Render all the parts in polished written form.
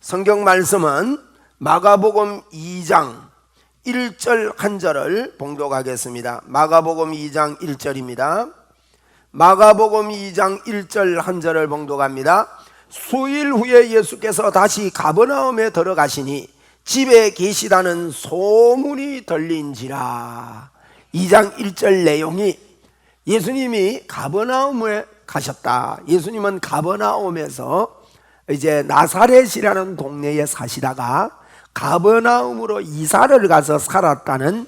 성경 말씀은 마가복음 2장 1절 한 절을 봉독하겠습니다. 마가복음 2장 1절입니다. 마가복음 2장 1절 한 절을 봉독합니다. 수일 후에 예수께서 다시 가버나움에 들어가시니 집에 계시다는 소문이 들린지라. 2장 1절 내용이 예수님이 가버나움에 가셨다. 예수님은 가버나움에서 이제 나사렛이라는 동네에 사시다가 가버나움으로 이사를 가서 살았다는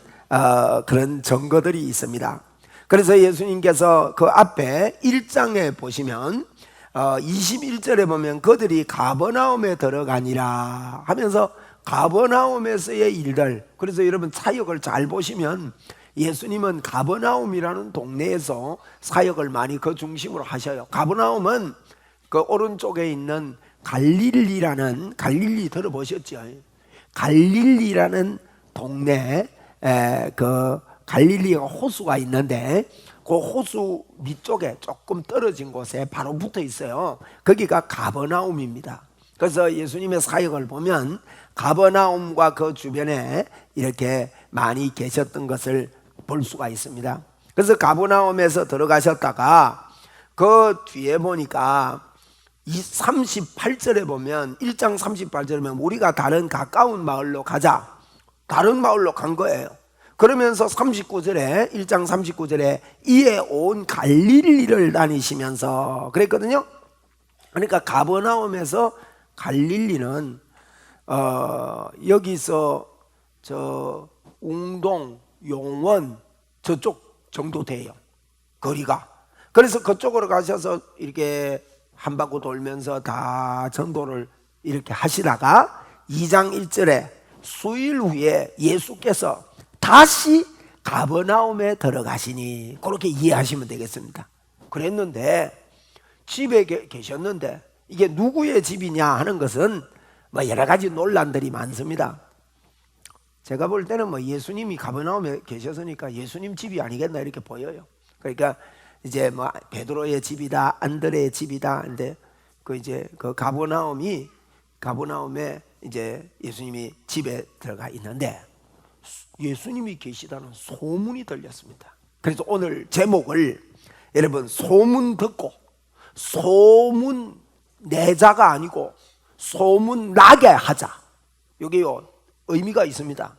그런 증거들이 있습니다. 그래서 예수님께서 그 앞에 1장에 보시면 21절에 보면 그들이 가버나움에 들어가니라 하면서 가버나움에서의 일들, 그래서 여러분 사역을 잘 보시면 예수님은 가버나움이라는 동네에서 사역을 많이 그 중심으로 하셔요. 가버나움은 그 오른쪽에 있는 갈릴리 들어보셨죠? 갈릴리라는 동네, 그 갈릴리가 호수가 있는데 그 호수 밑쪽에 조금 떨어진 곳에 바로 붙어 있어요. 거기가 가버나움입니다. 그래서 예수님의 사역을 보면 가버나움과 그 주변에 이렇게 많이 계셨던 것을 볼 수가 있습니다. 그래서 가버나움에서 들어가셨다가 그 뒤에 보니까 38절에 보면 1장 38절에 보면 우리가 다른 가까운 마을로 가자. 다른 마을로 간 거예요. 그러면서 39절에 1장 39절에 이에 온 갈릴리를 다니시면서 그랬거든요. 그러니까 가버나움에서 갈릴리는 여기서 저 웅동, 용원 저쪽 정도 돼요. 거리가. 그래서 그쪽으로 가셔서 이렇게 한 바퀴 돌면서 다 전도를 이렇게 하시다가 2장 1절에 수일 후에 예수께서 다시 가버나움에 들어가시니 그렇게 이해하시면 되겠습니다. 그랬는데 집에 계셨는데 이게 누구의 집이냐 하는 것은 뭐 여러 가지 논란들이 많습니다. 제가 볼 때는 뭐 예수님이 가버나움에 계셨으니까 예수님 집이 아니겠나 이렇게 보여요. 그러니까 이제 뭐 베드로의 집이다, 안드레의 집이다. 근데 그 이제 그 가버나움에 이제 예수님이 집에 들어가 있는데 예수님이 계시다는 소문이 들렸습니다. 그래서 오늘 제목을 여러분 소문 듣고 소문 내자가 아니고 소문 나게 하자. 여기요 의미가 있습니다.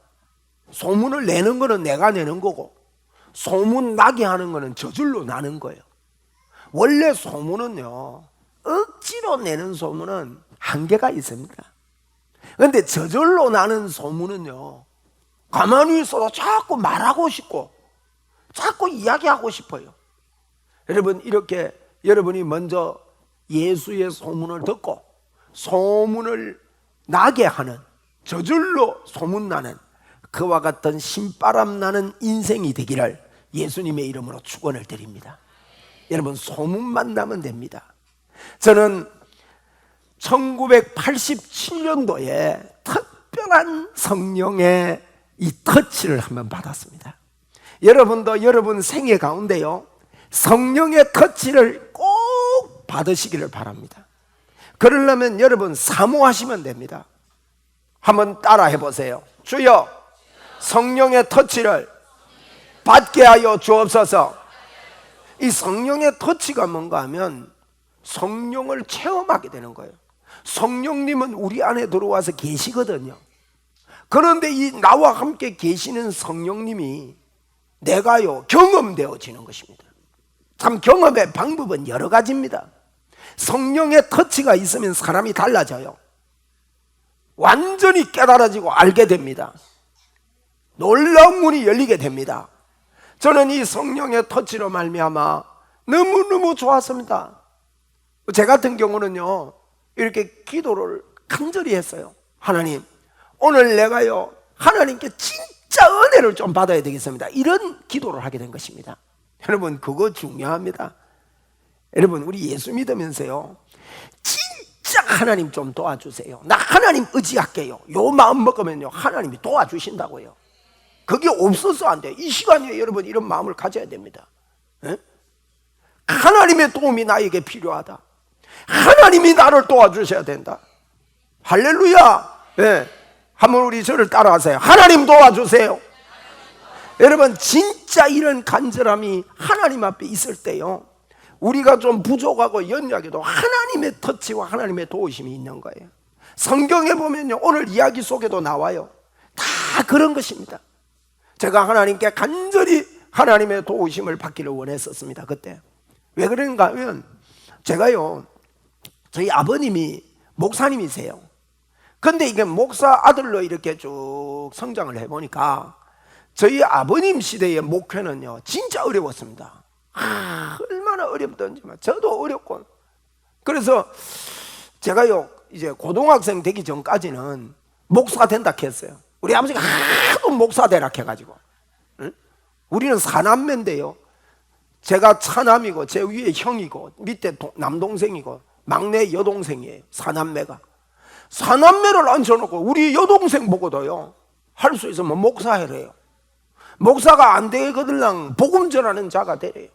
소문을 내는 거는 내가 내는 거고 소문 나게 하는 거는 저절로 나는 거예요. 원래 소문은요 억지로 내는 소문은 한계가 있습니다. 그런데 저절로 나는 소문은요 가만히 있어도 자꾸 말하고 싶고 자꾸 이야기하고 싶어요. 여러분 이렇게 여러분이 먼저 예수의 소문을 듣고 소문을 나게 하는 저절로 소문나는 그와 같은 신바람 나는 인생이 되기를 예수님의 이름으로 축원을 드립니다. 여러분 소문만 나면 됩니다. 저는 1987년도에 특별한 성령의 이 터치를 한번 받았습니다. 여러분도 여러분 생애 가운데요 성령의 터치를 꼭 받으시기를 바랍니다. 그러려면 여러분 사모하시면 됩니다. 한번 따라 해보세요. 주여 성령의 터치를 받게 하여 주옵소서. 이 성령의 터치가 뭔가 하면 성령을 체험하게 되는 거예요. 성령님은 우리 안에 들어와서 계시거든요. 그런데 이 나와 함께 계시는 성령님이 내가요 경험되어지는 것입니다. 참 경험의 방법은 여러 가지입니다. 성령의 터치가 있으면 사람이 달라져요. 완전히 깨달아지고 알게 됩니다. 놀라운 문이 열리게 됩니다. 저는 이 성령의 터치로 말미암아 너무너무 좋았습니다. 제 같은 경우는요 이렇게 기도를 간절히 했어요. 하나님 오늘 내가요 하나님께 진짜 은혜를 좀 받아야 되겠습니다. 이런 기도를 하게 된 것입니다. 여러분 그거 중요합니다. 여러분 우리 예수 믿으면서요 진짜 하나님 좀 도와주세요. 나 하나님 의지할게요. 요 마음 먹으면요 하나님이 도와주신다고요. 그게 없어서 안 돼. 이 시간에 여러분 이런 마음을 가져야 됩니다. 에? 하나님의 도움이 나에게 필요하다. 하나님이 나를 도와주셔야 된다. 할렐루야. 예. 한번 우리 저를 따라하세요. 하나님 도와주세요. 여러분, 진짜 이런 간절함이 하나님 앞에 있을 때요, 우리가 좀 부족하고 연약해도 하나님의 터치와 하나님의 도우심이 있는 거예요. 성경에 보면요, 오늘 이야기 속에도 나와요. 다 그런 것입니다. 제가 하나님께 간절히 하나님의 도우심을 받기를 원했었습니다. 그때 왜 그런가 하면, 제가요, 저희 아버님이 목사님이세요. 근데 이게 목사 아들로 이렇게 쭉 성장을 해보니까 저희 아버님 시대의 목회는요, 진짜 어려웠습니다. 얼마나 어렵던지 저도 어렵고. 그래서 제가요, 이제 고등학생 되기 전까지는 목사가 된다 했어요. 우리 아버지가 하도 목사 되라 해가지고. 응? 우리는 사남매인데요, 제가 차남이고 제 위에 형이고 밑에 남동생이고 막내 여동생이에요. 사남매가. 사남매를 앉혀놓고 우리 여동생 보고도요, 할 수 있으면 목사해래요. 목사가 안 되거들랑 복음 전하는 자가 되래요.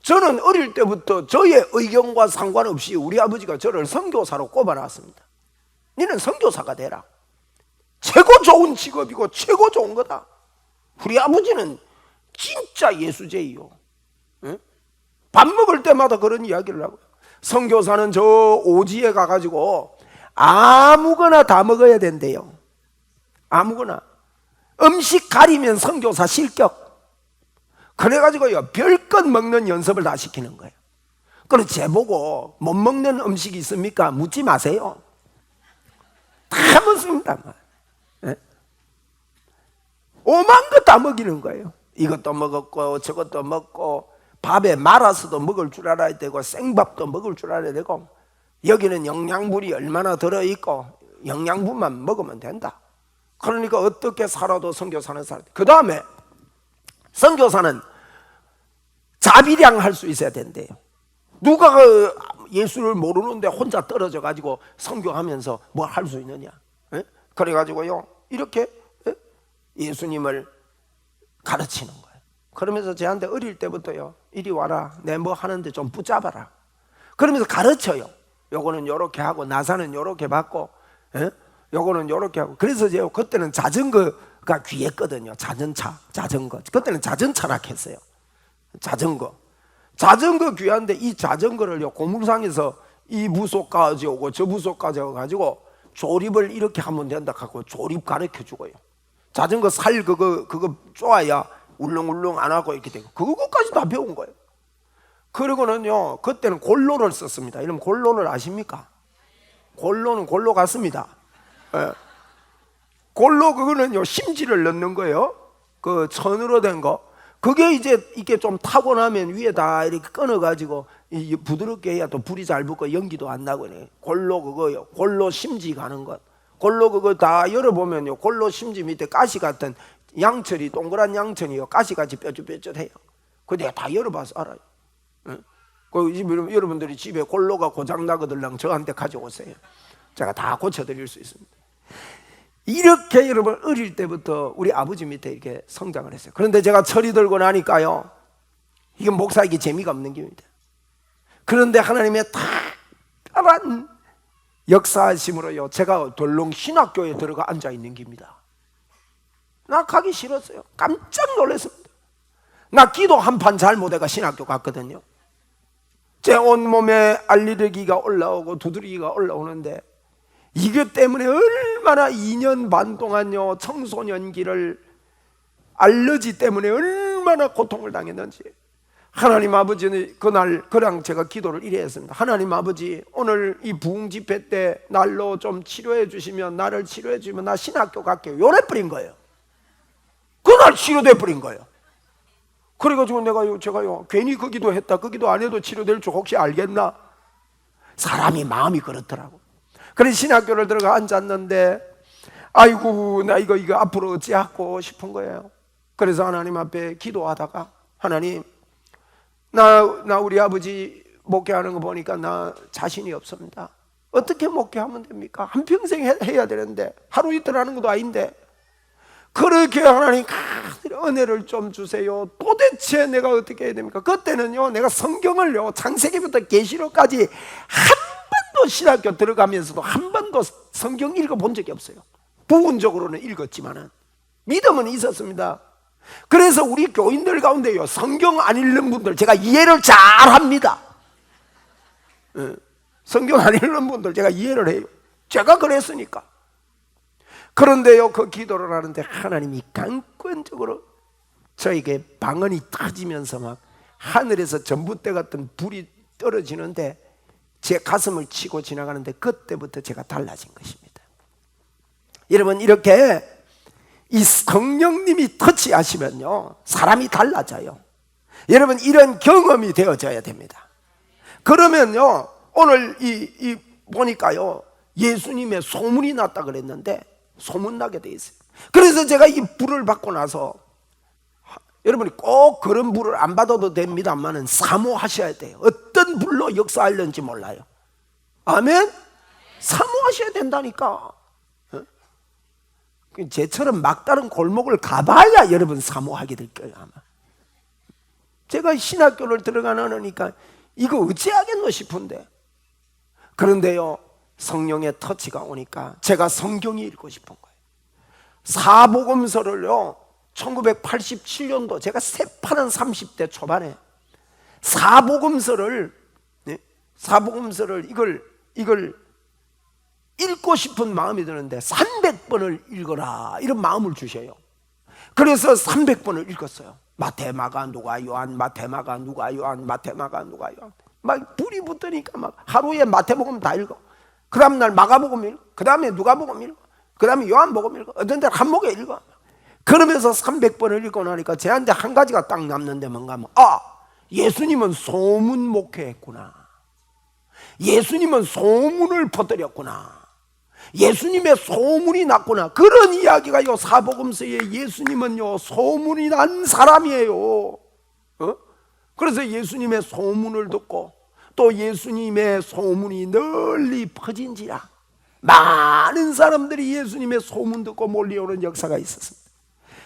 저는 어릴 때부터 저의 의견과 상관없이 우리 아버지가 저를 선교사로 꼽아놨습니다. 너는 선교사가 되라. 최고 좋은 직업이고 최고 좋은 거다. 우리 아버지는 진짜 예수제이요. 응? 밥 먹을 때마다 그런 이야기를 하고요. 선교사는 저 오지에 가가지고 아무거나 다 먹어야 된대요. 아무거나. 음식 가리면 선교사 실격. 그래가지고요, 별것 먹는 연습을 다 시키는 거예요. 그래서 제보고 못 먹는 음식이 있습니까? 묻지 마세요. 다 먹습니다. 네? 오만 거 다 먹이는 거예요. 이것도 먹었고 저것도 먹고, 밥에 말아서도 먹을 줄 알아야 되고 생밥도 먹을 줄 알아야 되고, 여기는 영양분이 얼마나 들어있고 영양분만 먹으면 된다. 그러니까 어떻게 살아도 선교사는 살아야 돼. 그 다음에 선교사는 자비량 할 수 있어야 된대요. 누가 예수를 모르는데 혼자 떨어져 가지고 선교하면서 뭐 할 수 있느냐. 에? 그래가지고요, 이렇게 예수님을 가르치는 거예요. 그러면서 저한테 어릴 때부터요, 이리 와라, 내 뭐 하는데 좀 붙잡아라. 그러면서 가르쳐요. 요거는 요렇게 하고 나사는 요렇게 받고, 요거는 요렇게 하고. 그래서 제가 그때는 자전거가 귀했거든요. 자전거. 그때는 자전차라 했어요. 자전거 귀한데, 이 자전거를요, 고물상에서 이 부속까지 오고 저 부속까지 와가지고 조립을 이렇게 하면 된다 하고 조립 가르쳐 주고요. 자전거 살 그거 쪼아야 울렁울렁 안 하고 이렇게 되고, 그거까지 다 배운 거예요. 그리고는요, 그때는 골로를 썼습니다. 이러면 골로를 아십니까? 골로는 골로 같습니다. 예. 골로 그거는요, 심지를 넣는 거예요. 그 천으로 된 거. 그게 이제 이게 좀 타고 나면 위에다 이렇게 끊어가지고 부드럽게 해야 또 불이 잘 붙고 연기도 안 나고. 골로 그거요. 골로 심지 가는 것. 골로 그거 다 열어보면요, 골로 심지 밑에 가시 같은 양철이, 동그란 양철이요, 가시같이 뾰족뾰족해요. 그거 다 열어봐서 알아요. 여러분들이 집에 골로가 고장나거들랑 저한테 가져오세요. 제가 다 고쳐드릴 수 있습니다. 이렇게 여러분 어릴 때부터 우리 아버지 밑에 이렇게 성장을 했어요. 그런데 제가 철이 들고 나니까요, 이게 목사에게 재미가 없는 겁니다. 그런데 하나님의 특별한 역사하심으로요, 제가 덜렁 신학교에 들어가 앉아 있는 겁니다. 나 가기 싫었어요. 깜짝 놀랐습니다. 나 기도 한 판 잘못해가 신학교 갔거든요. 제 온몸에 알레르기가 올라오고 두드러기가 올라오는데, 이것 때문에 얼마나 2년 반 동안요, 청소년기를 알러지 때문에 얼마나 고통을 당했는지. 하나님 아버지는 그랑 제가 기도를 이래 했습니다. 하나님 아버지, 오늘 이 부흥 집회 때 날로 좀 치료해 주시면, 나를 치료해 주시면 나 신학교 갈게요. 요래 버린 거예요. 그날 치료돼 버린 거예요. 그래가지고 제가요 괜히 그 기도 했다, 그 기도 안 해도 치료될 줄 혹시 알겠나? 사람이 마음이 그렇더라고. 그래서 신학교를 들어가 앉았는데, 아이고 나 이거 앞으로 어찌하고 싶은 거예요. 그래서 하나님 앞에 기도하다가, 하나님, 나 우리 아버지 목회하는 거 보니까 나 자신이 없습니다. 어떻게 목회하면 됩니까? 한평생 해야 되는데, 하루 이틀 하는 것도 아닌데. 그렇게 하나님 은혜를 좀 주세요. 도대체 내가 어떻게 해야 됩니까? 그때는요, 내가 성경을요, 창세기부터 계시록까지 한 번도 번도 신학교 들어가면서도 한 번도 성경 읽어본 적이 없어요. 부분적으로는 읽었지만은 믿음은 있었습니다. 그래서 우리 교인들 가운데요, 성경 안 읽는 분들 제가 이해를 잘 합니다. 성경 안 읽는 분들 제가 이해를 해요. 제가 그랬으니까. 그런데요, 그 기도를 하는데 하나님이 강권적으로 저에게 방언이 터지면서 막 하늘에서 전봇대 같은 불이 떨어지는데 제 가슴을 치고 지나가는데 그때부터 제가 달라진 것입니다. 여러분, 이렇게 이 성령님이 터치하시면요, 사람이 달라져요. 여러분, 이런 경험이 되어져야 됩니다. 그러면요, 오늘 보니까요, 예수님의 소문이 났다 그랬는데 소문나게 돼 있어요. 그래서 제가 이 불을 받고 나서, 여러분이 꼭 그런 불을 안 받아도 됩니다만은 사모하셔야 돼요. 어떤 불로 역사하려는지 몰라요. 아멘? 사모하셔야 된다니까. 쟤처럼 막다른 골목을 가봐야 여러분 사모하게 될 거예요, 아마. 제가 신학교를 들어가니까 이거 어찌하겠노 싶은데, 그런데요, 성령의 터치가 오니까 제가 성경이 읽고 싶은 거예요. 사복음서를요, 1987년도 제가 새파란 30대 초반에 사복음서를 이걸 읽고 싶은 마음이 드는데 300번을 읽어라 이런 마음을 주셔요. 그래서 300번을 읽었어요. 마태, 마가, 누가, 요한, 마태, 마가, 누가, 요한, 마태, 마가, 누가, 요한. 막 불이 붙으니까 막 하루에 마태복음 다 읽어. 그 다음 날 마가복음 읽어. 그 다음에 누가복음 읽어. 그 다음에 요한복음 읽어. 어떤 날 한 목에 읽어. 그러면서 300번을 읽고 나니까 저한테 한 가지가 딱 남는데 뭔가 하면, 예수님은 소문 목회했구나. 예수님은 소문을 퍼뜨렸구나. 예수님의 소문이 났구나. 그런 이야기가 요 사복음서에 예수님은요 소문이 난 사람이에요. 그래서 예수님의 소문을 듣고 또 예수님의 소문이 널리 퍼진지라 많은 사람들이 예수님의 소문 듣고 몰려오는 역사가 있었습니다.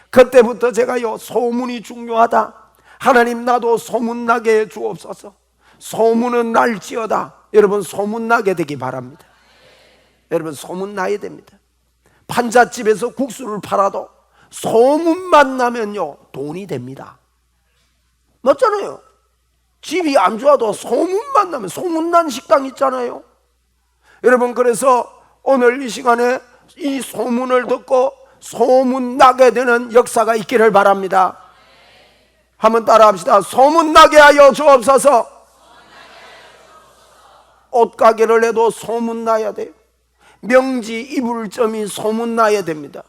그때부터 제가요 소문이 중요하다. 하나님, 나도 소문나게 해 주옵소서. 소문은 날지어다. 여러분, 소문나게 되기 바랍니다. 여러분, 소문나야 됩니다. 판잣집에서 국수를 팔아도 소문만 나면요 돈이 됩니다. 맞잖아요. 집이 안 좋아도 소문만 나면, 소문난 식당 있잖아요. 여러분, 그래서 오늘 이 시간에 이 소문을 듣고 소문나게 되는 역사가 있기를 바랍니다. 한번 따라합시다. 소문나게 하여 주옵소서. 옷가게를 해도 소문나야 돼요. 명지 이불점이 소문나야 됩니다.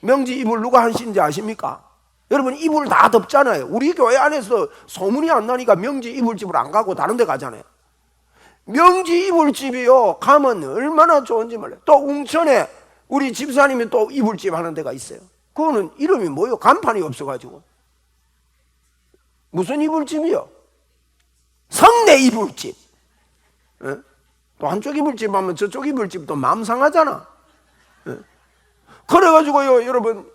명지 이불 누가 하시는지 아십니까? 여러분, 이불 다 덮잖아요. 우리 교회 안에서 소문이 안 나니까 명지 이불집을 안 가고 다른 데 가잖아요. 명지 이불집이요 가면 얼마나 좋은지 몰라요. 또 웅천에 우리 집사님이 또 이불집 하는 데가 있어요. 그거는 이름이 뭐예요? 간판이 없어가지고. 무슨 이불집이요? 성내 이불집. 또 한쪽 이불집 하면 저쪽 이불집도 마음 상하잖아. 그래가지고요, 여러분,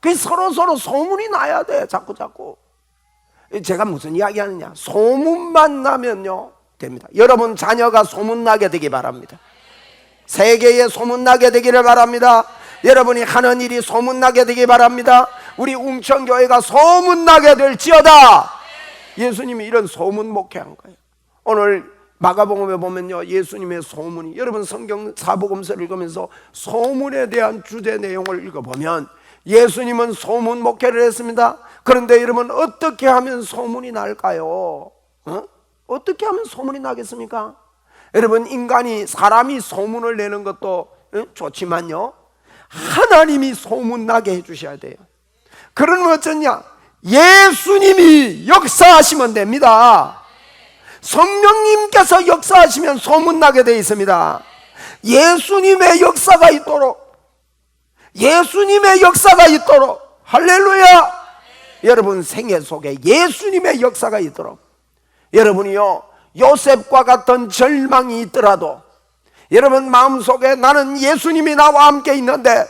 그 서로 소문이 나야 돼. 자꾸. 제가 무슨 이야기 하느냐? 소문만 나면요 됩니다. 여러분 자녀가 소문나게 되기 바랍니다. 세계에 소문나게 되기를 바랍니다. 여러분이 하는 일이 소문나게 되기 바랍니다. 우리 웅천교회가 소문나게 될지어다. 예수님이 이런 소문 목회한 거예요. 오늘 마가복음에 보면요, 예수님의 소문이, 여러분 성경 사복음서를 읽으면서 소문에 대한 주제 내용을 읽어보면 예수님은 소문 목회를 했습니다. 그런데 여러분, 어떻게 하면 소문이 날까요? 어떻게 하면 소문이 나겠습니까? 여러분, 사람이 소문을 내는 것도 좋지만요, 하나님이 소문나게 해주셔야 돼요. 그러면 어쩌냐? 예수님이 역사하시면 됩니다. 성령님께서 역사하시면 소문나게 되어 있습니다. 예수님의 역사가 있도록 할렐루야. 여러분 생애 속에 예수님의 역사가 있도록, 여러분이요 요셉과 같은 절망이 있더라도 여러분 마음속에 나는 예수님이 나와 함께 있는데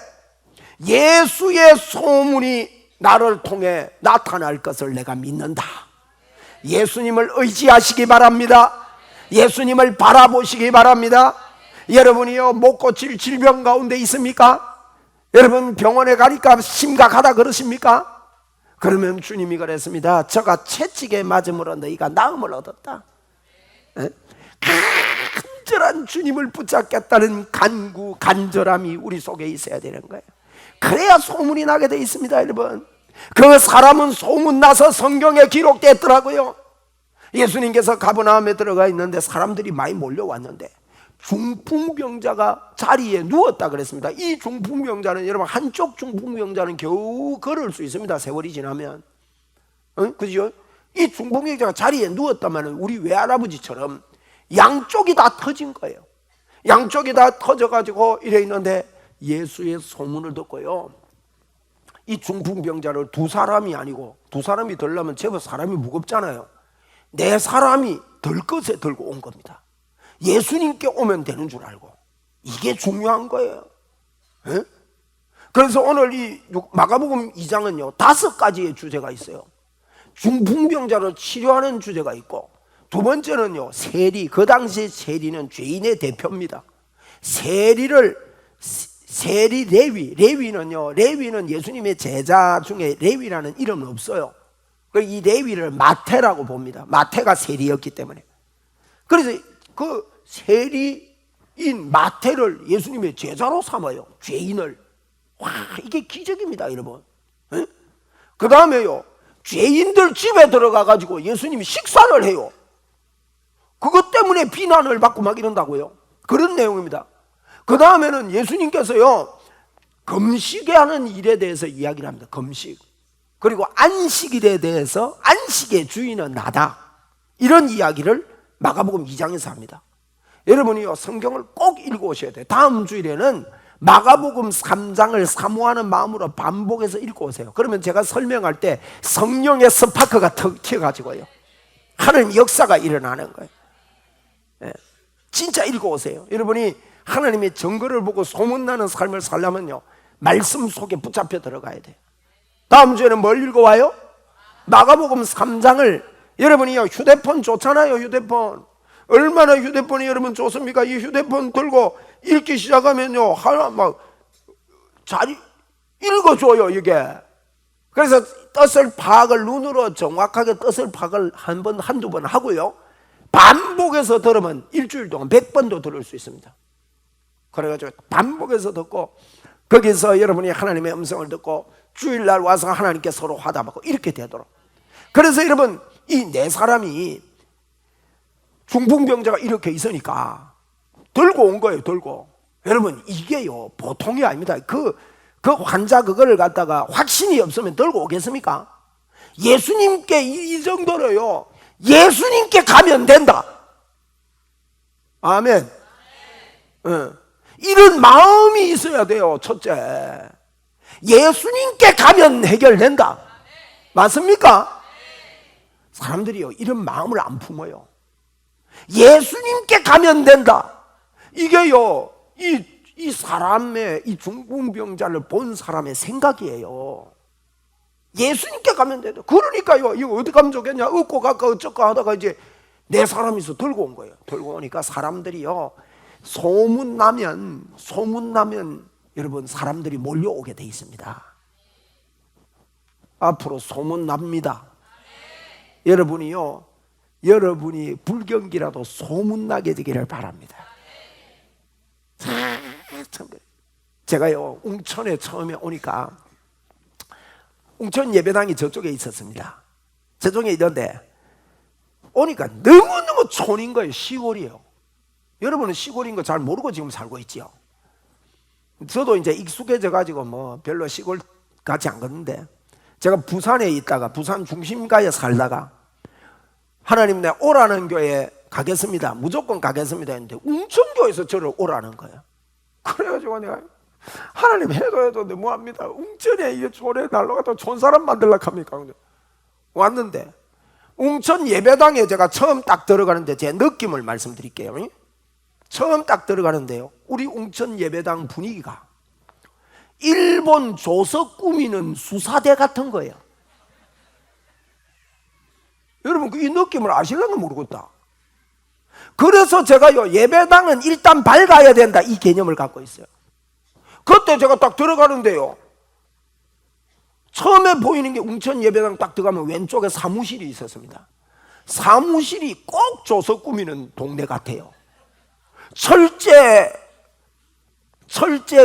예수의 소문이 나를 통해 나타날 것을 내가 믿는다. 예수님을 의지하시기 바랍니다. 예수님을 바라보시기 바랍니다. 여러분이요, 못 고칠 질병 가운데 있습니까? 여러분 병원에 가니까 심각하다 그러십니까? 그러면 주님이 그랬습니다. 저가 채찍에 맞음으로 너희가 나음을 얻었다. 간절한 주님을 붙잡겠다는 간구, 간절함이 우리 속에 있어야 되는 거예요. 그래야 소문이 나게 돼 있습니다. 여러분, 그 사람은 소문나서 성경에 기록됐더라고요. 예수님께서 가버나움에 들어가 있는데 사람들이 많이 몰려왔는데 중풍병자가 자리에 누웠다 그랬습니다. 이 중풍병자는, 여러분, 한쪽 중풍병자는 겨우 걸을 수 있습니다. 세월이 지나면. 그죠? 이 중풍병자가 자리에 누웠다면 우리 외할아버지처럼 양쪽이 다 터진 거예요. 양쪽이 다 터져가지고 이래 있는데 예수의 소문을 듣고요, 이 중풍병자를 두 사람이 아니고, 두 사람이 들려면 제법 사람이 무겁잖아요. 네 사람이 들 것에 들고 온 겁니다. 예수님께 오면 되는 줄 알고. 이게 중요한 거예요. 에? 그래서 오늘 이 마가복음 2장은요 5가지의 주제가 있어요. 중풍병자를 치료하는 주제가 있고, 두 번째는요 세리. 그 당시 세리는 죄인의 대표입니다. 세리 레위는요, 레위는 예수님의 제자 중에 레위라는 이름은 없어요. 이 레위를 마태라고 봅니다. 마태가 세리였기 때문에. 그래서 그 세리인 마태를 예수님의 제자로 삼아요. 죄인을. 와, 이게 기적입니다, 여러분. 그 다음에요, 죄인들 집에 들어가 가지고 예수님이 식사를 해요. 그것 때문에 비난을 받고 막 이런다고요. 그런 내용입니다. 그 다음에는 예수님께서요 금식에 하는 일에 대해서 이야기를 합니다. 금식. 그리고 안식일에 대해서, 안식의 주인은 나다, 이런 이야기를 마가복음 2장에서 합니다. 여러분이요 성경을 꼭 읽어오셔야 돼요. 다음 주일에는 마가복음 3장을 사모하는 마음으로 반복해서 읽고 오세요. 그러면 제가 설명할 때 성령의 스파크가 턱 튀어가지고요 하나님 역사가 일어나는 거예요. 진짜 읽어오세요. 여러분이 하나님의 증거를 보고 소문나는 삶을 살려면요 말씀 속에 붙잡혀 들어가야 돼요. 다음 주에는 뭘 읽어와요? 마가복음 3장을. 여러분이요 휴대폰 좋잖아요. 휴대폰 얼마나 휴대폰이 여러분 좋습니까? 이 휴대폰 들고 읽기 시작하면요 하나 막 잘 읽어줘요 이게. 그래서 뜻을 파악을, 눈으로 정확하게 뜻을 파악을 한두 번 하고요 반복해서 들으면 일주일 동안 100번도 들을 수 있습니다. 그래가지고 반복해서 듣고, 거기서 여러분이 하나님의 음성을 듣고 주일날 와서 하나님께 서로 화답하고 이렇게 되도록. 그래서 여러분 이 네 사람이, 중풍병자가 이렇게 있으니까 들고 온 거예요. 들고. 여러분 이게요 보통이 아닙니다. 그 환자 그거를 갖다가 확신이 없으면 들고 오겠습니까? 예수님께 이 정도로요 예수님께 가면 된다. 아멘. 이런 마음이 있어야 돼요. 첫째, 예수님께 가면 해결된다. 맞습니까? 사람들이요 이런 마음을 안 품어요. 예수님께 가면 된다. 이게요 이 사람의, 이 중풍병자를 본 사람의 생각이에요. 예수님께 가면 된다. 그러니까요 이거 어떻게 하면 좋겠냐, 얻고 갈까 어쩌까 하다가 이제 네 사람이서 들고 온 거예요. 들고 오니까 사람들이요 소문나면 여러분 사람들이 몰려오게 돼 있습니다. 앞으로 소문납니다. 여러분이요 여러분이 불경기라도 소문나게 되기를 바랍니다. 제가요 웅천에 처음에 오니까, 웅천 예배당이 저쪽에 있었습니다. 저쪽에 있는데 오니까 너무너무 촌인 거예요. 시골이에요. 여러분은 시골인 거 잘 모르고 지금 살고 있지요. 저도 이제 익숙해져 가지고 뭐 별로 시골 같지 않거든데, 제가 부산에 있다가 부산 중심가에 살다가 하나님 내 오라는 교회 가겠습니다, 무조건 가겠습니다 했는데 웅천교에서 저를 오라는 거예요. 그래가지고 내가 하나님 해도 너무합니다. 웅천에 이게 촌에 날로 갔다 촌사람 만들려고 합니까? 왔는데 웅천 예배당에 제가 처음 딱 들어가는데 제 느낌을 말씀드릴게요. 처음 딱 들어가는데요 우리 웅천 예배당 분위기가 일본 조석 꾸미는 수사대 같은 거예요. 여러분 이 느낌을 아실려나 모르겠다. 그래서 제가요, 예배당은 일단 밝아야 된다, 이 개념을 갖고 있어요. 그때 제가 딱 들어가는데요, 처음에 보이는 게 웅천 예배당 딱 들어가면 왼쪽에 사무실이 있었습니다. 사무실이 꼭 조서 꾸미는 동네 같아요. 철제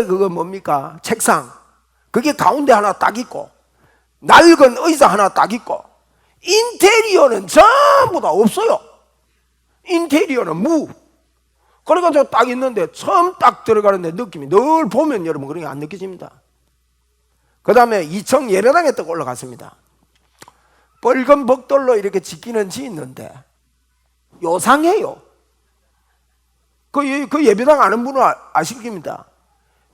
그거 뭡니까? 책상. 그게 가운데 하나 딱 있고, 낡은 의자 하나 딱 있고, 인테리어는 전부 다 없어요. 인테리어는 무. 그러니까 저 딱 있는데 처음 딱 들어가는데 느낌이, 늘 보면 여러분 그런 게 안 느껴집니다. 그 다음에 2층 예배당에 딱 올라갔습니다. 빨간 벽돌로 이렇게 짓기는 짓는데 요상해요. 그 예배당 아는 분은 아실 겁니다.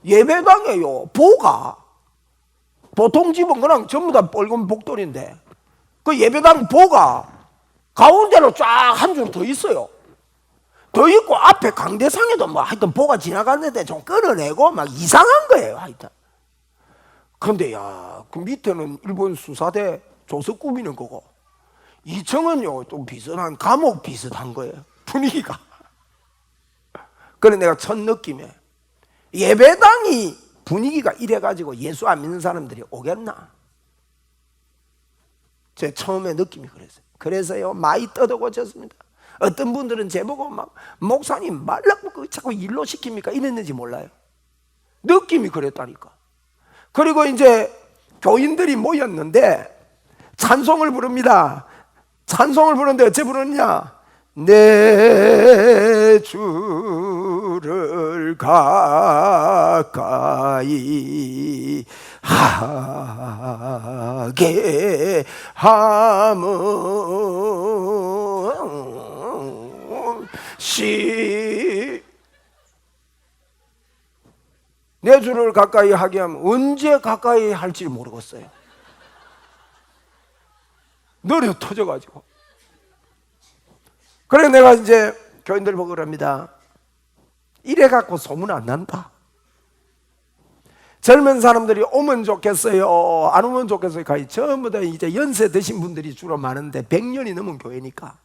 예배당에요, 보가 보통 집은 그냥 전부 다 빨간 벽돌인데 그 예배당 보가 가운데로 쫙 한 줄 더 있어요. 더 있고 앞에 강대상에도 뭐 하여튼 보가 지나갔는데 좀 끊어내고 막 이상한 거예요, 하여튼. 근데 야, 그 밑에는 일본 수사대 조서 꾸미는 거고 2층은요 좀 비슷한 감옥 비슷한 거예요, 분위기가. 그래 내가 첫 느낌에 예배당이 분위기가 이래가지고 예수 안 믿는 사람들이 오겠나? 제 처음에 느낌이 그랬어요. 그래서요 많이 떠들고졌습니다. 어떤 분들은 제보고 막 목사님 말라고 자꾸 일로 시킵니까? 이랬는지 몰라요. 느낌이 그랬다니까. 그리고 이제 교인들이 모였는데 찬송을 부릅니다. 찬송을 부르는데 어째 부르느냐? 내 주를 가까이 하게 함은 내 주를 가까이 하게 하면 언제 가까이 할지 모르겠어요. 노래 터져가지고. 그래 내가 이제 교인들 보고 그럽니다. 이래 갖고 소문 안 난다. 젊은 사람들이 오면 좋겠어요, 안 오면 좋겠어요. 거의 전부 다 이제 연세 드신 분들이 주로 많은데 100년이 넘은 교회니까.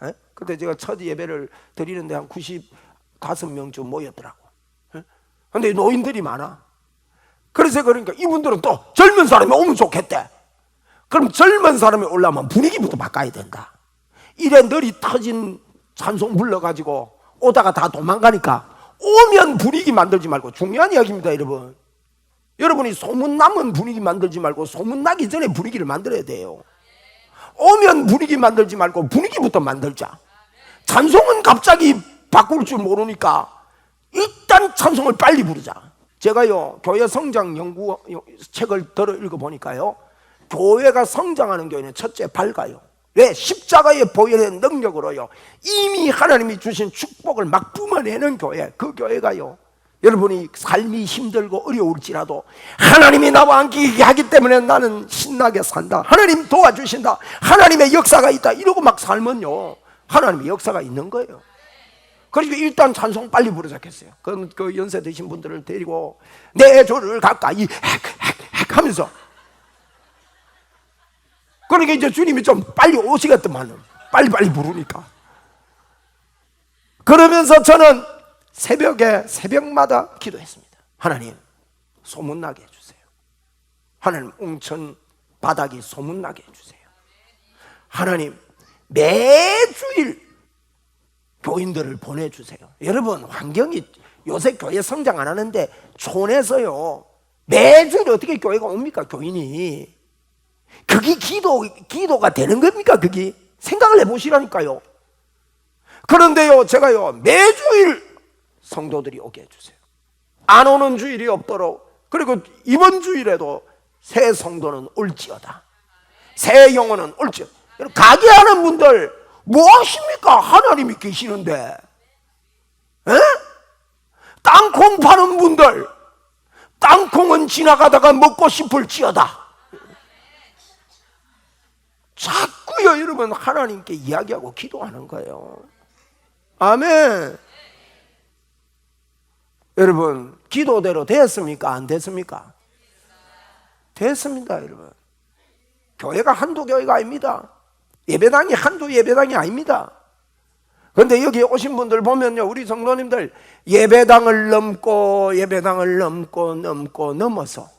에? 그때 제가 첫 예배를 드리는데 한 95명쯤 모였더라고. 근데 노인들이 많아. 그래서 그러니까 이분들은 또 젊은 사람이 오면 좋겠대. 그럼 젊은 사람이 올라오면 분위기부터 바꿔야 된다. 이래 널이 터진 찬송 불러가지고 오다가 다 도망가니까 오면 분위기 만들지 말고, 중요한 이야기입니다 여러분. 여러분이 소문나면 분위기 만들지 말고 소문나기 전에 분위기를 만들어야 돼요. 오면 분위기 만들지 말고 분위기부터 만들자. 찬송은 갑자기 바꿀 줄 모르니까 일단 찬송을 빨리 부르자. 제가요 교회 성장 연구 책을 들어 읽어보니까요, 교회가 성장하는 교회는 첫째 밝아요. 왜? 십자가의 보혈의 능력으로요 이미 하나님이 주신 축복을 막 뿜어내는 교회, 그 교회가요, 여러분이 삶이 힘들고 어려울지라도 하나님이 나와 함께 하기 때문에 나는 신나게 산다, 하나님 도와주신다, 하나님의 역사가 있다, 이러고 막 살면요 하나님의 역사가 있는 거예요. 그러니까 일단 찬송 빨리 부르자겠어요. 그 연세 드신 분들을 데리고 내 주를 가까이 핵 하면서, 그러니까 이제 주님이 좀 빨리 오시겠더만, 빨리 부르니까. 그러면서 저는 새벽마다 기도했습니다. 하나님 소문나게 해주세요. 하나님 웅천 바닥이 소문나게 해주세요. 하나님 매주일 교인들을 보내주세요. 여러분 환경이 요새 교회 성장 안 하는데 촌에서요 매주일 어떻게 교회가 옵니까? 교인이. 그게 기도가 되는 겁니까? 그게 생각을 해보시라니까요. 그런데요 제가요 매주일 성도들이 오게 해주세요. 안 오는 주일이 없도록. 그리고 이번 주일에도 새 성도는 올지어다, 새 영혼은 올지어다. 가게 하는 분들 뭐 하십니까? 하나님이 계시는데. 에? 땅콩 파는 분들, 땅콩은 지나가다가 먹고 싶을지어다. 자꾸요 여러분 하나님께 이야기하고 기도하는 거예요. 아멘. 여러분 기도대로 됐습니까? 안 됐습니까? 됐습니다 여러분. 교회가 한두 교회가 아닙니다. 예배당이 한두 예배당이 아닙니다. 근데 여기 오신 분들 보면요, 우리 성도님들 예배당을 넘어서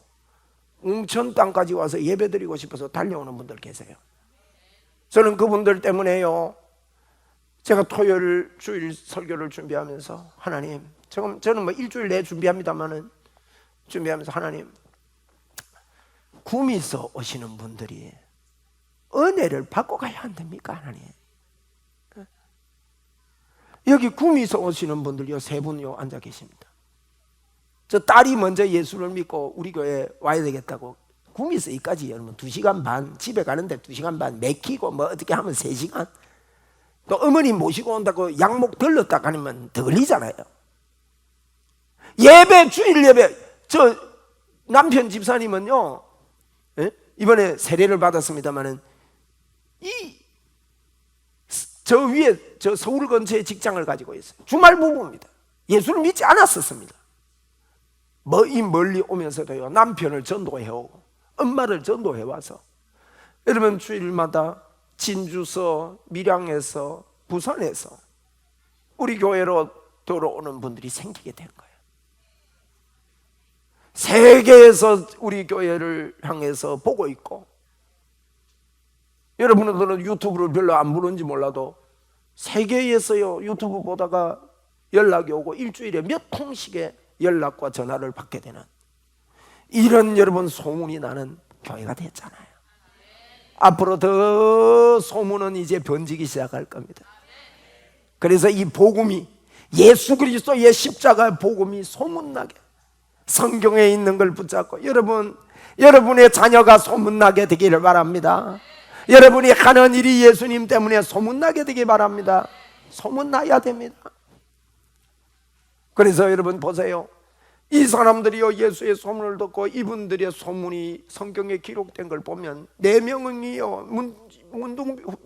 웅천 땅까지 와서 예배 드리고 싶어서 달려오는 분들 계세요. 저는 그분들 때문에요, 제가 토요일 주일 설교를 준비하면서 하나님, 저는 뭐 일주일 내에 준비합니다만은 준비하면서 하나님, 구미서 오시는 분들이 은혜를 받고 가야 안 됩니까 하나님? 여기 구미서 오시는 분들요, 세 분요 앉아 계십니다. 저 딸이 먼저 예수를 믿고 우리 교회에 와야 되겠다고 구미서 여기까지 여러분 2시간 반, 집에 가는데 2시간 반 맥히고 뭐 어떻게 하면 3시간, 또 어머니 모시고 온다고 양목 들렀다 가면 더 걸리잖아요. 예배, 주일 예배, 저 남편 집사님은요, 이번에 세례를 받았습니다마는 저 위에 저 서울 근처에 직장을 가지고 있어요. 주말 부부입니다. 예수를 믿지 않았었습니다. 이 멀리 오면서도요, 남편을 전도해 오고 엄마를 전도해 와서 여러분 주일마다 진주서, 밀양에서, 부산에서 우리 교회로 들어오는 분들이 생기게 된 거예요. 세계에서 우리 교회를 향해서 보고 있고, 여러분들은 유튜브를 별로 안 보는지 몰라도 세계에서요 유튜브 보다가 연락이 오고 일주일에 몇 통씩의 연락과 전화를 받게 되는 이런 여러분 소문이 나는 교회가 됐잖아요. 앞으로 더 소문은 이제 번지기 시작할 겁니다. 그래서 이 복음이, 예수 그리스도의 십자가 복음이 소문나게, 성경에 있는 걸 붙잡고 여러분의 자녀가 소문나게 되기를 바랍니다. 여러분이 하는 일이 예수님 때문에 소문나게 되기 바랍니다. 소문나야 됩니다. 그래서 여러분 보세요, 이 사람들이요 예수의 소문을 듣고 이분들의 소문이 성경에 기록된 걸 보면 4명이요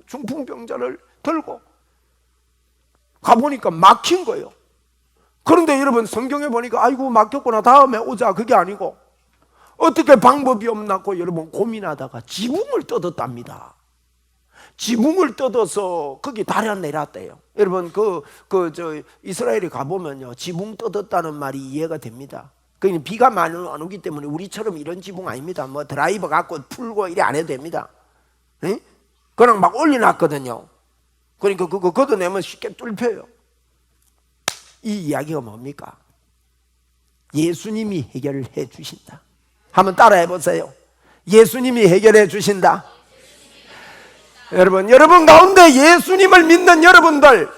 중풍병자를 들고 가보니까 막힌 거예요. 그런데 여러분 성경에 보니까 아이고 막혔구나 다음에 오자, 그게 아니고 어떻게 방법이 없나고 여러분 고민하다가 지붕을 뜯었답니다. 지붕을 뜯어서 거기 다려 내렸대요. 여러분 이스라엘에 가보면요 지붕 뜯었다는 말이 이해가 됩니다. 그러니까 비가 많이 안 오기 때문에 우리처럼 이런 지붕 아닙니다. 뭐 드라이버 갖고 풀고 이래 안 해도 됩니다. 에? 그냥 막 올려놨거든요. 그러니까 그거 걷어내면 쉽게 뚫혀요. 이 이야기가 뭡니까? 예수님이 해결해 주신다. 한번 따라해 보세요. 예수님이 해결해 주신다. 여러분 가운데 예수님을 믿는 여러분들,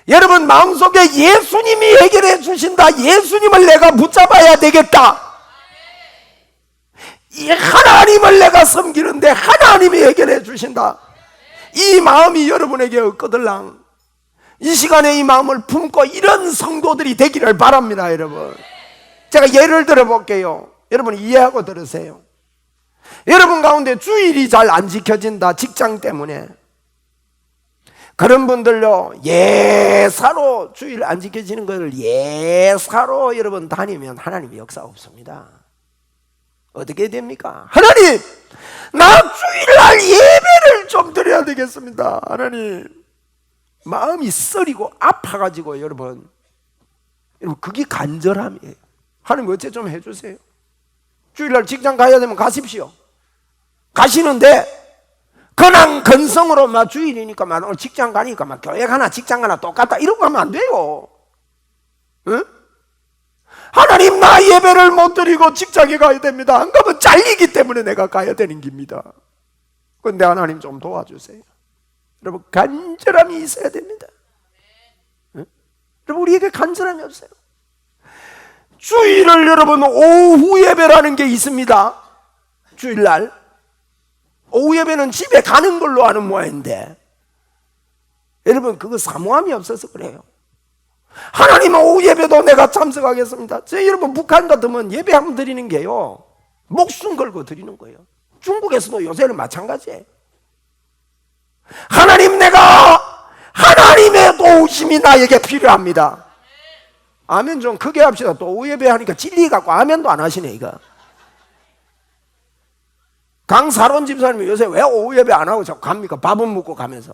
여러분 마음속에 예수님이 해결해 주신다. 예수님을 내가 붙잡아야 되겠다. 이 하나님을 내가 섬기는데 하나님이 해결해 주신다. 이 마음이 여러분에게 없거들랑 이 시간에 이 마음을 품고 이런 성도들이 되기를 바랍니다. 여러분, 제가 예를 들어 볼게요. 여러분 이해하고 들으세요. 여러분 가운데 주일이 잘 안 지켜진다, 직장 때문에. 그런 분들요 예사로 주일 안 지켜지는 것을 예사로 여러분 다니면 하나님의 역사 없습니다. 어떻게 됩니까? 하나님, 나 주일날 예배를 좀 드려야 되겠습니다. 하나님, 마음이 쓰리고 아파가지고 여러분 그게 간절함이에요. 하나님 어째 좀 해주세요. 주일날 직장 가야 되면 가십시오. 가시는데 그냥 근성으로 막 주일이니까 막 오늘 직장 가니까 막 교회 가나 직장 가나 똑같다 이러고 하면 안 돼요. 응? 하나님, 나 예배를 못 드리고 직장에 가야 됩니다. 안 가면 잘리기 때문에 내가 가야 되는 겁니다. 그런데 하나님 좀 도와주세요. 여러분 간절함이 있어야 됩니다. 응? 여러분 우리에게 간절함이 없어요. 주일을 여러분 오후 예배라는 게 있습니다. 주일날 오후 예배는 집에 가는 걸로 하는 모양인데 여러분 그거 사모함이 없어서 그래요. 하나님은 오후 예배도 내가 참석하겠습니다. 여러분 북한 같으면 예배 한번 드리는 게요 목숨 걸고 드리는 거예요. 중국에서도 요새는 마찬가지예요. 하나님, 내가 하나님의 도우심이 나에게 필요합니다. 아멘 좀 크게 합시다. 또 오후 예배 하니까 진리 갖고 아멘도 안 하시네 이거. 강사론 집사님이 요새 왜 오후 예배 안 하고 자꾸 갑니까? 밥은 먹고 가면서.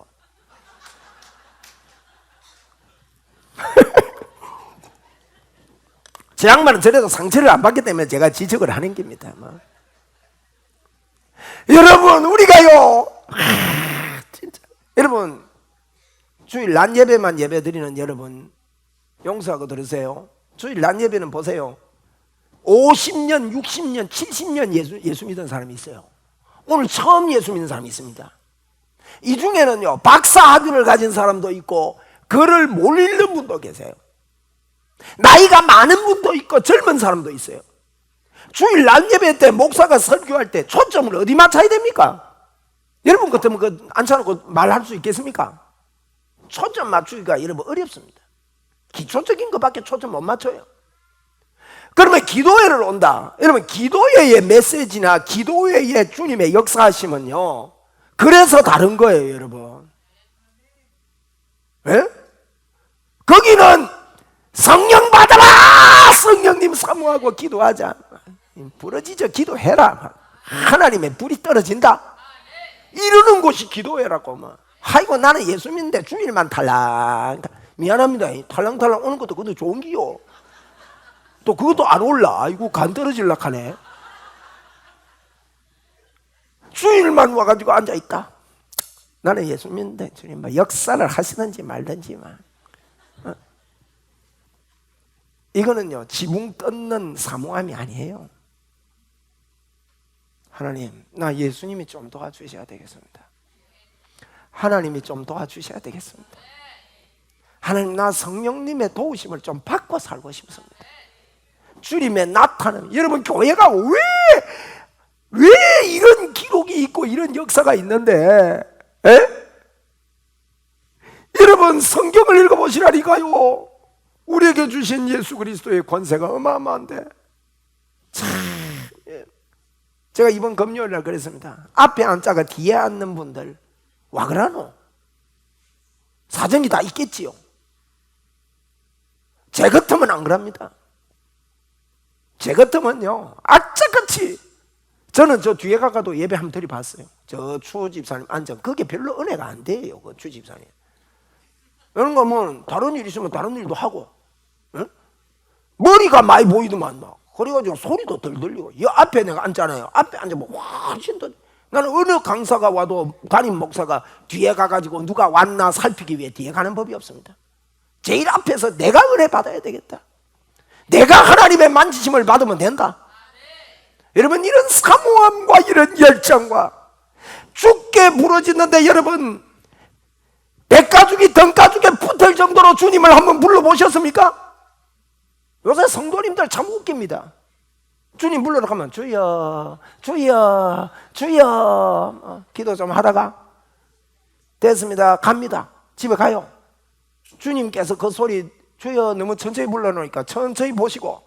제 양반은 저래도 상처를 안 받기 때문에 제가 지적을 하는 겁니다. 여러분, 우리가요, 진짜 여러분, 주일 낮 예배만 예배 드리는 여러분 용서하고 들으세요. 주일 낮 예배는 보세요. 50년, 60년, 70년 예수 믿은 사람이 있어요. 오늘 처음 예수 믿는 사람이 있습니다. 이 중에는요, 박사 학위를 가진 사람도 있고 글을 못 읽는 분도 계세요. 나이가 많은 분도 있고 젊은 사람도 있어요. 주일 낮 예배 때 목사가 설교할 때 초점을 어디 맞춰야 됩니까? 여러분 같으면 그 앉혀놓고 말할 수 있겠습니까? 초점 맞추기가 여러분 어렵습니다. 기초적인 것밖에 초점 못 맞춰요. 그러면 기도회를 온다. 여러분, 기도회의 메시지나 기도회의 주님의 역사하심은요, 그래서 다른 거예요, 여러분. 예? 거기는 성령 받아라! 성령님 사모하고 기도하자. 부러지죠? 기도해라. 하나님의 불이 떨어진다. 이러는 곳이 기도회라고. 아이고, 나는 예수 믿는데 주일만 탈랑. 미안합니다. 탈랑탈랑 오는 것도 그것도 좋은 기요. 또 그것도 안 올라. 아이고, 간 떨어질라 하네. 주일만 와가지고 앉아있다. 나는 예수 믿는데 주님 역사를 하시든지 말든지만. 이거는요, 지붕 뜯는 사모함이 아니에요. 하나님, 나 예수님이 좀 도와주셔야 되겠습니다. 하나님이 좀 도와주셔야 되겠습니다. 하나님, 나 성령님의 도우심을 좀 받고 살고 싶습니다. 주님의 나타남. 여러분, 교회가 왜 이런 기록이 있고 이런 역사가 있는데, 여러분, 성경을 읽어보시라니까요. 우리에게 주신 예수 그리스도의 권세가 어마어마한데. 참, 제가 이번 금요일날 그랬습니다. 앞에 앉자가 뒤에 앉는 분들 와 그러노? 사정이 다 있겠지요. 제 같으면 안 그럽니다. 제 같으면요, 악착같이. 저는 저 뒤에 가가도 예배 한번 드려봤어요. 저 추 집사님 앉아. 그게 별로 은혜가 안 돼요, 그 추 집사님. 이런 거면 다른 일 있으면 다른 일도 하고, 응? 머리가 많이 보이더만 막. 그래가지고 소리도 덜 들리고. 이 앞에 내가 앉잖아요. 앞에 앉으면 훨씬 더. 나는 어느 강사가 와도 담임 목사가 뒤에 가가지고 누가 왔나 살피기 위해 뒤에 가는 법이 없습니다. 제일 앞에서 내가 은혜 받아야 되겠다. 내가 하나님의 만지심을 받으면 된다. 여러분, 이런 사모함과 이런 열정과 죽게 부러지는데, 여러분, 백가죽이 등가죽에 붙을 정도로 주님을 한번 불러보셨습니까? 요새 성도님들 참 웃깁니다. 주님 불러러 가면 주여 주여 주여 기도 좀 하다가 됐습니다, 갑니다. 집에 가요. 주님께서 그 소리 주여 너무 천천히 불러놓으니까 천천히 보시고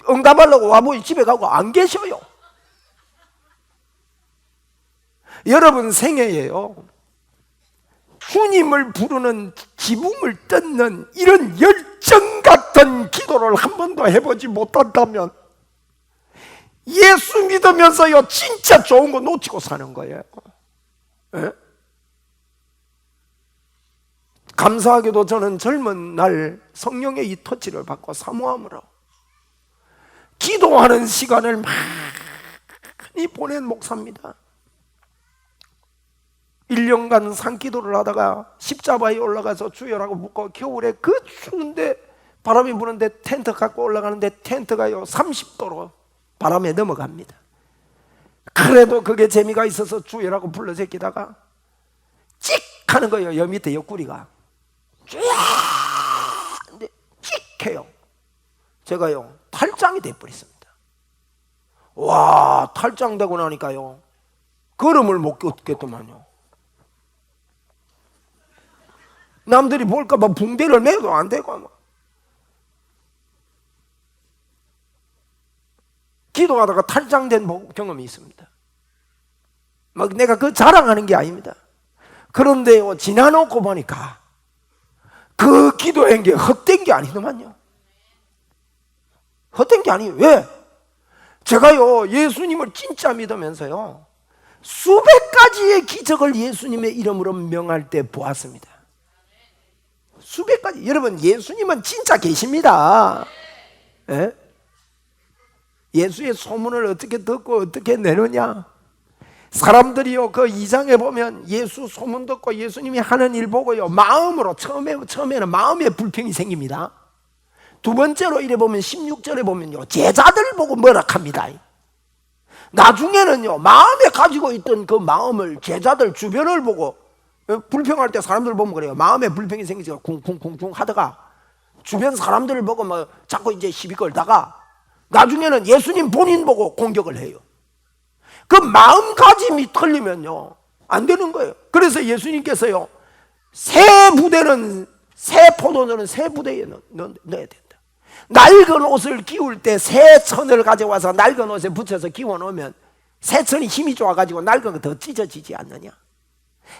응답하려고 와보니 집에 가고 안 계셔요. 여러분 생애에요, 주님을 부르는 지붕을 뜯는 이런 열정 같은 기도를 한 번도 해보지 못한다면 예수 믿으면서요, 진짜 좋은 거 놓치고 사는 거예요. 에? 감사하게도 저는 젊은 날 성령의 이 터치를 받고 사모함으로 기도하는 시간을 많이 보낸 목사입니다. 1년간 산기도를 하다가 십자바에 올라가서 주여라고 묻고, 겨울에 그 추운데 바람이 부는데 텐트 갖고 올라가는데 텐트가요 30도로 바람에 넘어갑니다. 그래도 그게 재미가 있어서 주여라고 불러 제끼다가 찍 하는 거예요. 여 밑에 옆구리가 쭉 근데 찍 해요. 제가요 탈장이 돼버렸습니다. 와, 탈장되고 나니까요 걸음을 못 걷겠더만요. 남들이 볼까봐 붕대를 매도 안 되고. 기도하다가 탈장된 경험이 있습니다. 막 내가 그 자랑하는 게 아닙니다. 그런데요, 지나놓고 보니까 그 기도한 게 헛된 게 아니더만요. 헛된 게 아니에요. 왜? 제가요 예수님을 진짜 믿으면서요 수백 가지의 기적을 예수님의 이름으로 명할 때 보았습니다. 수백 가지. 여러분, 예수님은 진짜 계십니다. 예? 예수의 소문을 어떻게 듣고 어떻게 내느냐? 사람들이요, 그 2장에 보면 예수 소문 듣고 예수님이 하는 일 보고요, 마음으로 처음에는 마음에 불평이 생깁니다. 두 번째로 이래 보면 16절에 보면요, 제자들 보고 뭐라 합니다. 나중에는요, 마음에 가지고 있던 그 마음을 제자들 주변을 보고, 불평할 때 사람들 보면 그래요. 마음에 불평이 생기서 쿵쿵쿵쿵 하다가 주변 사람들을 보고 막 자꾸 이제 시비 걸다가 나중에는 예수님 본인 보고 공격을 해요. 그 마음가짐이 틀리면요, 안 되는 거예요. 그래서 예수님께서요, 새 포도주는 새 부대에 넣어야 된다. 낡은 옷을 기울 때 새 천을 가져와서 낡은 옷에 붙여서 기워 놓으면 새 천이 힘이 좋아가지고 낡은 거 더 찢어지지 않느냐.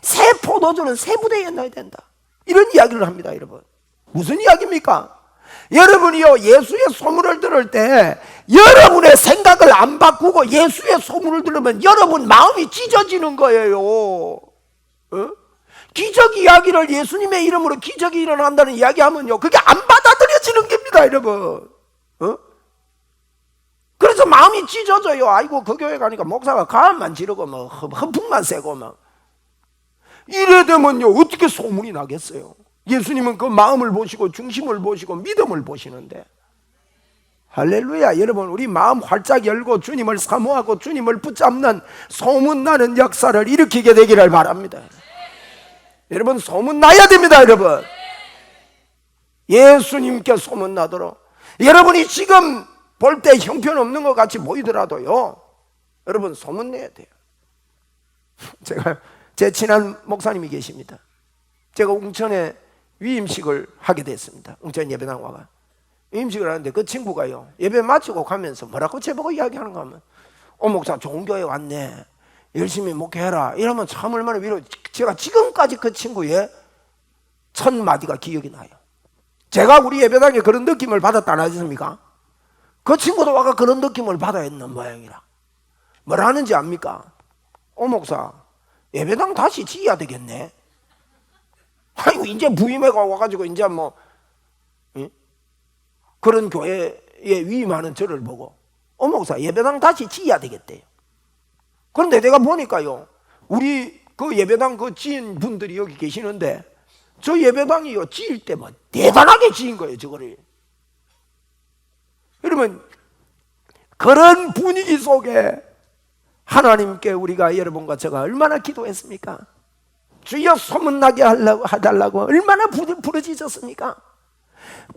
새 포도주는 새 부대에 넣어야 된다. 이런 이야기를 합니다. 여러분, 무슨 이야기입니까? 여러분이요, 예수의 소문을 들을 때 여러분의 생각을 안 바꾸고 예수의 소문을 들으면 여러분 마음이 찢어지는 거예요. 기적 이야기를, 예수님의 이름으로 기적이 일어난다는 이야기하면요, 그게 안 받아들여지는 겁니다, 여러분. 그래서 마음이 찢어져요. 아이고, 그 교회 가니까 목사가 가음만 지르고 뭐 허풍만 세고 막 이래 되면요, 어떻게 소문이 나겠어요? 예수님은 그 마음을 보시고 중심을 보시고 믿음을 보시는데, 할렐루야. 여러분, 우리 마음 활짝 열고 주님을 사모하고 주님을 붙잡는 소문나는 역사를 일으키게 되기를 바랍니다. 여러분, 소문나야 됩니다. 여러분, 예수님께 소문나도록. 여러분이 지금 볼 때 형편없는 것 같이 보이더라도요, 여러분 소문내야 돼요. 제 친한 목사님이 계십니다. 제가 웅천에 위임식을 하게 됐습니다. 웅천 예배당 와가 위임식을 하는데 그 친구가요, 예배 마치고 가면서 뭐라고 제보고 이야기하는가 하면, 목사 좋은 교회 왔네, 열심히 목회해라, 이러면 참 얼마나 위로. 제가 지금까지 그 친구의 첫 마디가 기억이 나요. 제가 우리 예배당에 그런 느낌을 받았다 안 하셨습니까? 그 친구도 와가 그런 느낌을 받아야 했는 모양이라. 뭐라 하는지 압니까? 목사, 예배당 다시 지어야 되겠네. 아이고, 이제 부임회가 와가지고 이제 뭐 그런 교회에 위임하는 저를 보고, 목사, 예배당 다시 지어야 되겠대요. 그런데 내가 보니까요, 우리 그 예배당 그 지은 분들이 여기 계시는데, 저 예배당이요, 지을 때 뭐 대단하게 지은 거예요, 저거를. 여러분, 그런 분위기 속에 하나님께 우리가, 여러분과 제가 얼마나 기도했습니까? 주여 소문나게 해달라고 얼마나 부르짖었습니까?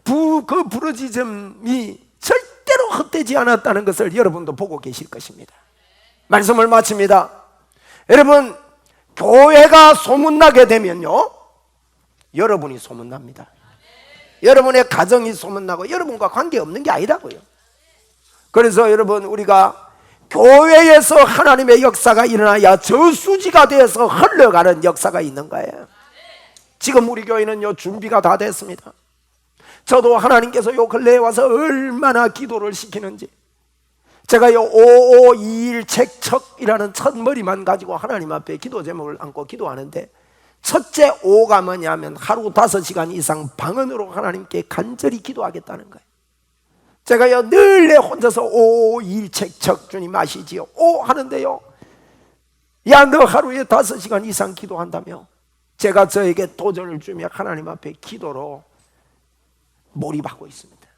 그 부르짖음이 절대로 헛되지 않았다는 것을 여러분도 보고 계실 것입니다. 말씀을 마칩니다. 여러분, 교회가 소문나게 되면요, 여러분이 소문납니다. 여러분의 가정이 소문나고 여러분과 관계없는 게 아니라고요. 그래서 여러분, 우리가 교회에서 하나님의 역사가 일어나야 저수지가 되어서 흘러가는 역사가 있는 거예요. 지금 우리 교회는요, 준비가 다 됐습니다. 저도 하나님께서 요 근래에 와서 얼마나 기도를 시키는지, 제가 요 5521 책척이라는 첫 머리만 가지고 하나님 앞에 기도 제목을 안고 기도하는데, 첫째 5가 뭐냐면 하루 5시간 이상 방언으로 하나님께 간절히 기도하겠다는 거예요. 제가요, 늘 내 혼자서 5521 책척, 주님 아시지요? 하는데요, 야, 너 하루에 5시간 이상 기도한다며? 제가 저에게 도전을 주며 하나님 앞에 기도로 몰입하고 있습니다.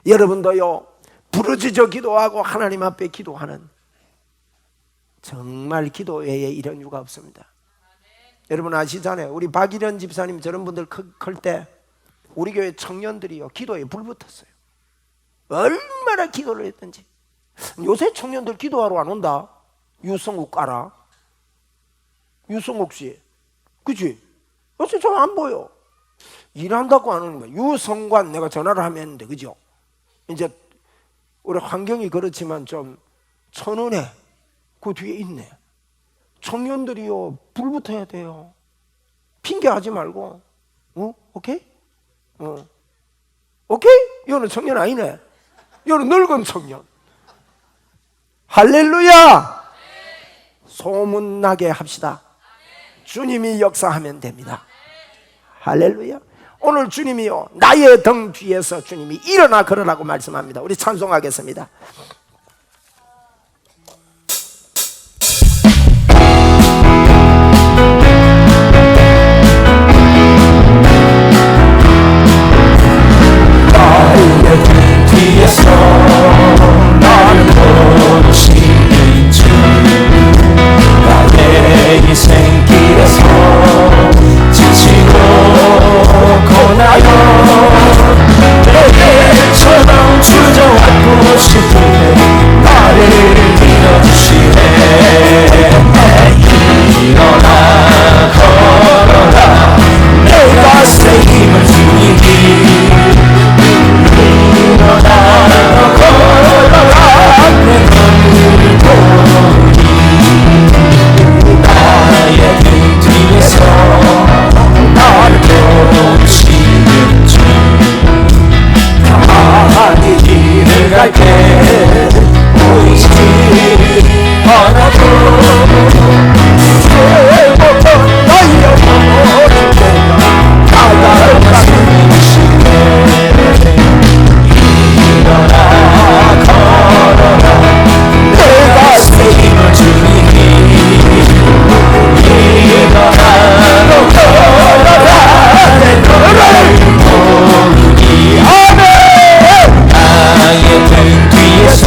여러분도요, 부르짖어 기도하고 하나님 앞에 기도하는, 정말 기도 외에 이런 이유가 없습니다. 여러분 아시잖아요. 우리 박일현 집사님 저런 분들 클 때 우리 교회 청년들이요, 기도에 불 붙었어요. 얼마나 기도를 했던지. 요새 청년들 기도하러 안 온다. 유성욱 알아? 유성욱 씨, 그치? 요새 좀 안 보여. 일한다고 안 오는 거야. 유성관 내가 전화를 하면 했는데, 그죠? 이제 우리 환경이 그렇지만 좀 천원에 그 뒤에 있네. 청년들이요, 불 붙어야 돼요. 핑계하지 말고. 오케이? 오케이? 이거는 청년 아니네. 이거는 늙은 청년. 할렐루야. 소문나게 합시다. 주님이 역사하면 됩니다. 할렐루야. 오늘 주님이요 나의 등 뒤에서 주님이 일어나 걸으라고 말씀합니다. 우리 찬송하겠습니다. 나의 등 뒤에서 나를 걸으시는 주, 나의 인생길에서 지치고 고나요 내게처럼 주저앉고 싶을 때 나를 밀어주시네. 일어나 걸어라 내가 새 힘을 주니. 일어나 걸어라 내 너를 보니. 나의 등 뒤에서 나를 도우시는 주, 가만히 길을 갈 때 보이지 않아도 죄고통 나의 영혼을 내가 나를 숨기시네. 일어나 걸어라 내가 새 힘을 주니. 일어나 걸어라 내 너를 보니. 아멘. 나의 등 뒤에서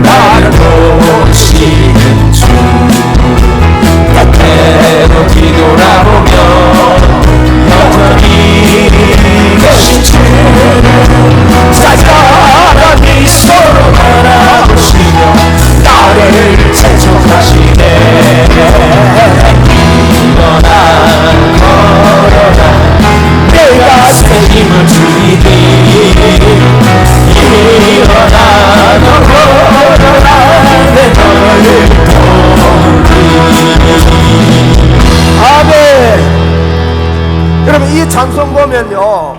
나를 보시는 주, 때때로 뒤돌아보며 여전히 계신 주, 사랑한 미소로 바라보시며 나를 채촉하시네. 일어나 걸어라 내가 새 힘을 주리니. 일어나 걸어라 내 너를 보니. 아멘. 여러분 이 찬송 보면요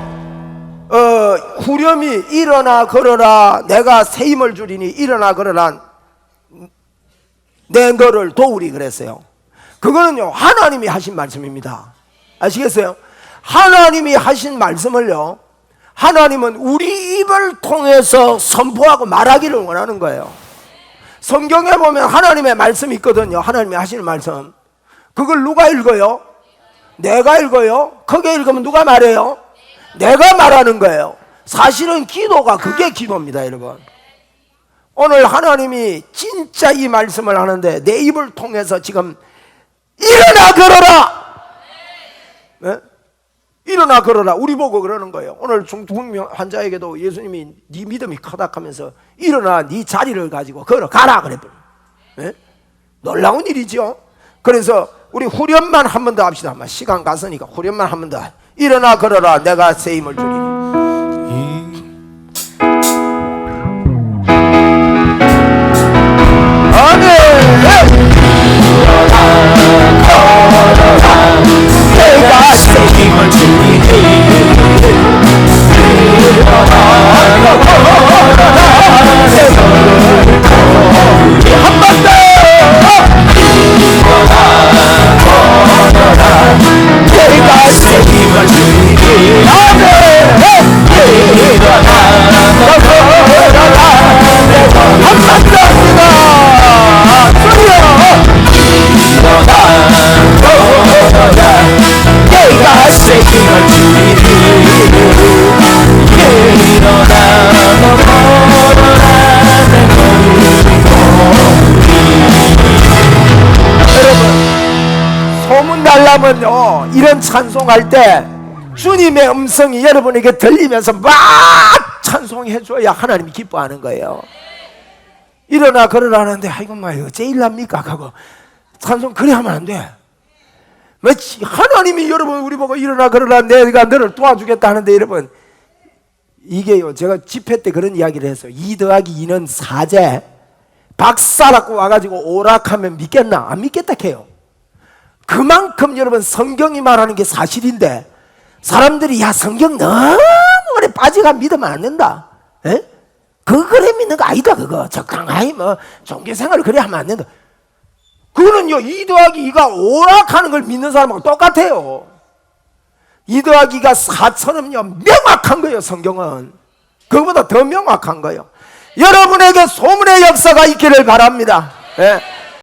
후렴이 일어나 걸어라 내가 새 힘을 주리니 일어나 걸어라 내 너를 도우리 그랬어요. 그거는요 하나님이 하신 말씀입니다. 아시겠어요? 하나님이 하신 말씀을요 하나님은 우리 입을 통해서 선포하고 말하기를 원하는 거예요. 성경에 보면 하나님의 말씀이 있거든요. 하나님이 하시는 말씀, 그걸 누가 읽어요? 내가 읽어요. 크게 읽으면 누가 말해요? 내가 말하는 거예요. 사실은 기도가 그게 기도입니다. 여러분, 오늘 하나님이 진짜 이 말씀을 하는데 내 입을 통해서 지금 일어나 걸어라, 네? 일어나 걸어라 우리 보고 그러는 거예요. 오늘 중풍 환자에게도 예수님이 네 믿음이 크다 하면서 일어나 네 자리를 가지고 걸어가라 그랬거든요. 네? 놀라운 일이죠. 그래서 우리 후렴만 한 번 더 합시다. 시간 갔으니까 후렴만 한 번 더. 일어나 걸어라 내가 새 힘을 주리니. 내가 새 힘을 주리니. 일어나 걸어라 내 너를 보니. 한 번 더. 일어나 걸어라 내가 새 힘을 주리니. 아멘. 일어나 걸어라 내 너를 한 번 더 합니다. 일어나 걸어라 내가 새 힘을 주리니. 일어나 걸어라 내 너를 보니. 여러분, 소문 날라면요 이런 찬송할 때 주님의 음성이 여러분에게 들리면서 막 찬송해줘야 하나님이 기뻐하는 거예요. 일어나 걸으라는데 아이고 뭐 어째 일납니까 하고 찬송 그래 하면 안 돼. 뭐 하나님이 여러분 우리 보고 일어나 걸으라 내가 너를 도와주겠다 하는데, 여러분 이게요 제가 집회 때 그런 이야기를 했어요. 2 더하기 2는 4제 박사라고 와가지고 오락하면 믿겠나? 안 믿겠다 해요. 그만큼 여러분 성경이 말하는 게 사실인데 사람들이 야 성경 너무 오래 빠지가 믿으면 안 된다. 에? 그거 그래 믿는 거 아니다. 그거 적당하게 뭐 종교생활을 그래 하면 안 된다. 그거는요 2 더하기 2가 오락하는 걸 믿는 사람하고 똑같아요. 2 더하기가 4처럼요 명확한 거예요. 성경은 그거보다 더 명확한 거예요. 여러분에게 소문의 역사가 있기를 바랍니다. 예.